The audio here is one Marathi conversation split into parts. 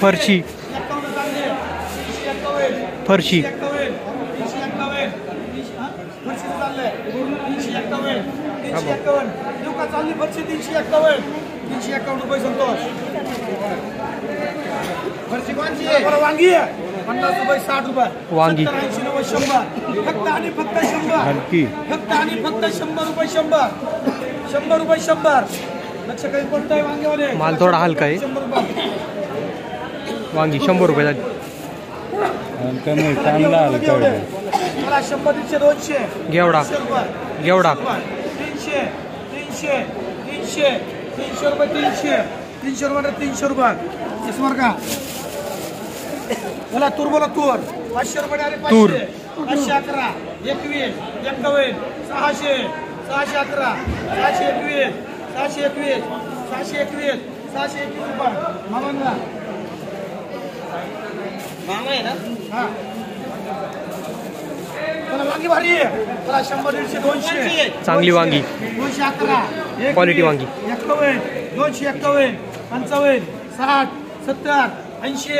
फरशी फरशी वांगी 50 रुपये 60 रुपये वांगी 80 90 100 फक्त आणि फक्त 100 फक्त आणि फक्त 100 रुपये 100 रुपये 100 लक्ष काही पडत आहे वांग्यावाले माल थोडा हलका आहे 100 रुपये वांगी 100 रुपये झाली चांगला हलका मला 100 150 200 घेवडा घेवडा 300 रुपये 300 रुपये 300 रुपये इसमार का बोला तूर 500 रुपये अरे 500 511 21 51 600 611 621 621 621 621 रुपये मामा आहे ना हा चला वांगी भारी आहे चला 100 150 200 चांगली वांगी 211 क्वालिटी वांगी 51 251 55 60 70 80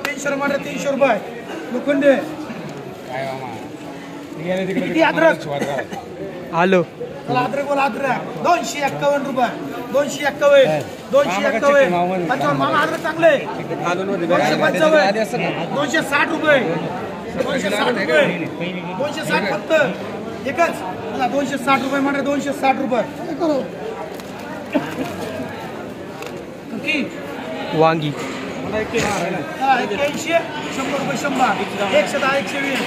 300 रुपये 300 रुपये लोखंडे किती अद्रक आलो चला अद्रक बोला अद्रक 251 रुपये 251 मामा अद्रक चांगले 260 रुपये 260 फक्त एकच चला 260 रुपये म्हणजे 260 रुपये वांगी 81 100 रुपये 100 110 120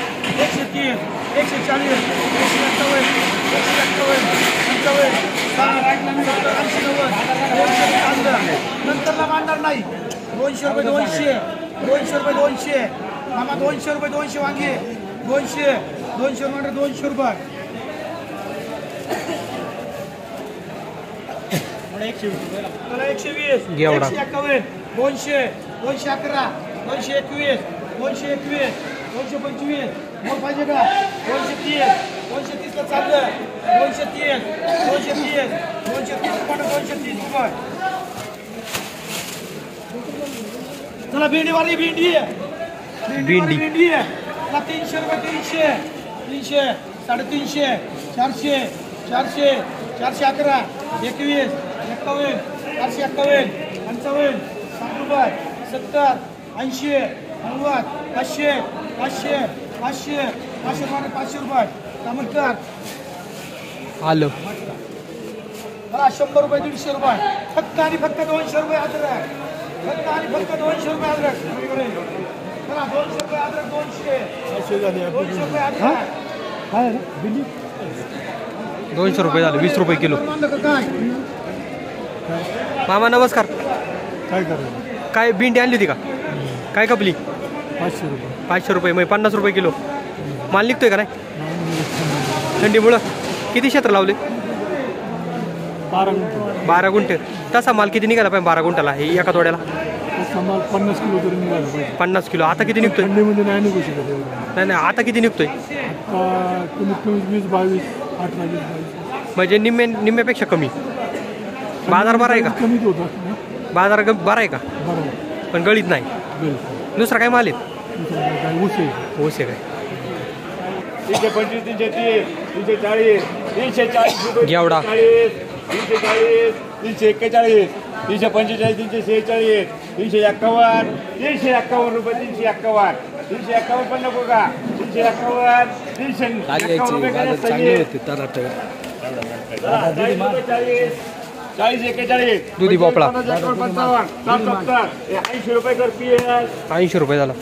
130 140 नंतरला मांडणार नाही 200 रुपये 200 मामा 200 रुपये 200 वांगे 200 म्हणजे 200 रुपये 120 घेवडा 151 200 211 221 221 225 मग पाहिजे का 230 ला चाललं 230 रुपये चला भेंडीवाली भेंडी आहे 300 रुपये 300 350 400 411 21 51 451 55 60 रुपये 70 80 90 500 रुपये तामलकर आलो मला 100 रुपये 150 रुपये फक्त आणि फक्त 200 रुपये अद्रक फक्त आणि फक्त 200 रुपये अद्रक चला 200 रुपये अद्रक 200 रुपये अद्रक 200 रुपये झाले 20 रुपये किलो काय मामा नमस्कार काय करायचं काय भेंडी आणली होती का काय कपली 500 रुपये मग 50 रुपये किलो माल निघतोय का नाही थंडीमुळं किती क्षेत्र लावले 12 गुंठे तसा माल किती निघाला पाहिजे 12 गुंठाला हे एका तोड्याला 50 किलो तरी निघाला पाहिजे 50 किलो आता किती निघतोय थंडीमध्ये नाही निघू शकत नाही आता किती निघतोय 20 22 18 20 म्हणजे निम्म्यापेक्षा कमी बाजार बरा आहे का कमीच होता बाजार बरा आहे का बरोबर पण गळीत नाही दुसरा काय माल आहे ऊस आहे ऊस आहे काय 325 330 340 340 घेवडा 340 341 345 346 351 351 रुपये 351 351 पण नको का 351 40 41 दुधी भोपळा 55 80 रुपये कर पीएस 80 रुपये झाला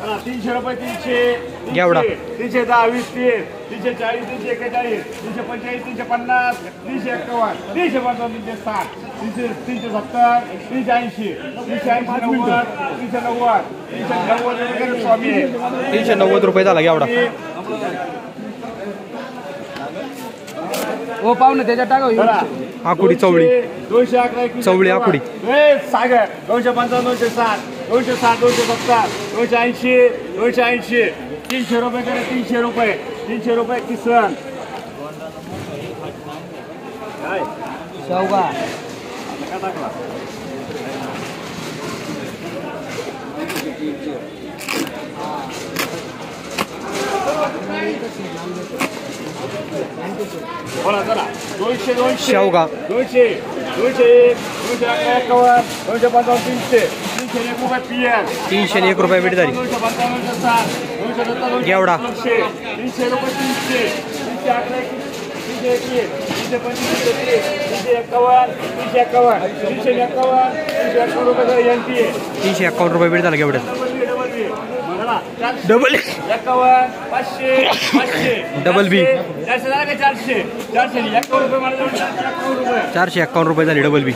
300 रुपये 300 घेवडा 310 20 340 341 345 350 351 355 360 370 390 रुपये झाला घेवडा हो पाहुणे त्याच्यात टाका आकुडी चवळी 211 चवळी आकुडी सागर 255 260 260 270 280 280 300 रुपये करे 300 रुपये किसन शेवगा बोला चला 200 200 शेवगा 200 200 251 255 300 301 रुपये पीएल 301 रुपये बीट झाली. 255 घेवडा 300 रुपये 300 311 321 351 रुपये एनपीए 351 रुपये बीट झालं घेवड्यात. डबल 500 डबल बी 400 झाला का 400 451 रुपये मला 451 रुपये झाली डबल बी.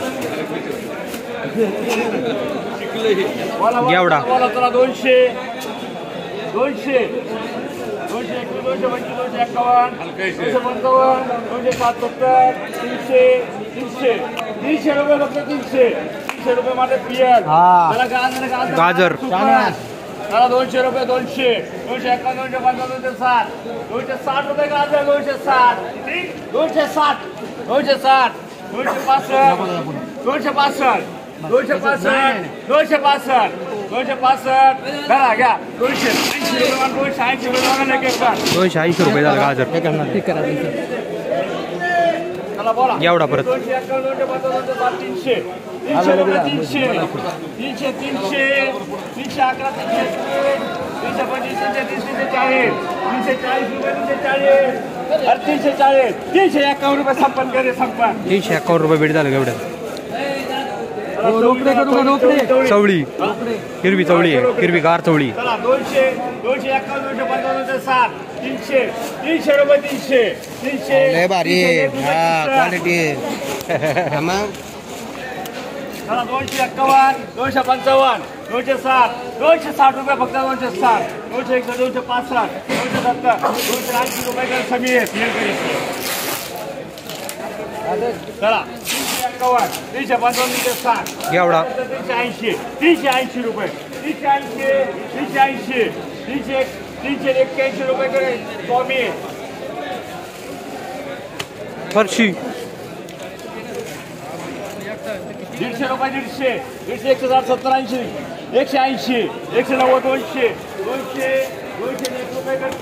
घेवडा बोला चला 200 200 200 251 300 300 रुपये फक्त 300 रुपये माझे पीएल गाजर चला 200 रुपये 200 251 255 260 रुपये गाजर 260 260 260 265 265 घरा घ्या 280 रुपये 280 रुपये झालं गाजर. चला बोला घेवडा परत 251 300 300 रुपये 300 300 311 351 रुपये संपन्न करे संपन्न 351 रुपये बीट झालं घेवड्यात. चवळी हिरवी चवळी आहे, हिरवी गार चवळी. चला 200 251 255 300 300 रुपये 300 भारी क्वालिटी चला 251 255 260 260 रुपये फक्त 260 261 265 270 280 रुपये कर समीर चला 351 355 360 घेवडा 380 रुपये 381 381 रुपये करे स्वामी फरशी 150 रुपये 150 160 70 80 180 190 200 200 201 रुपये कर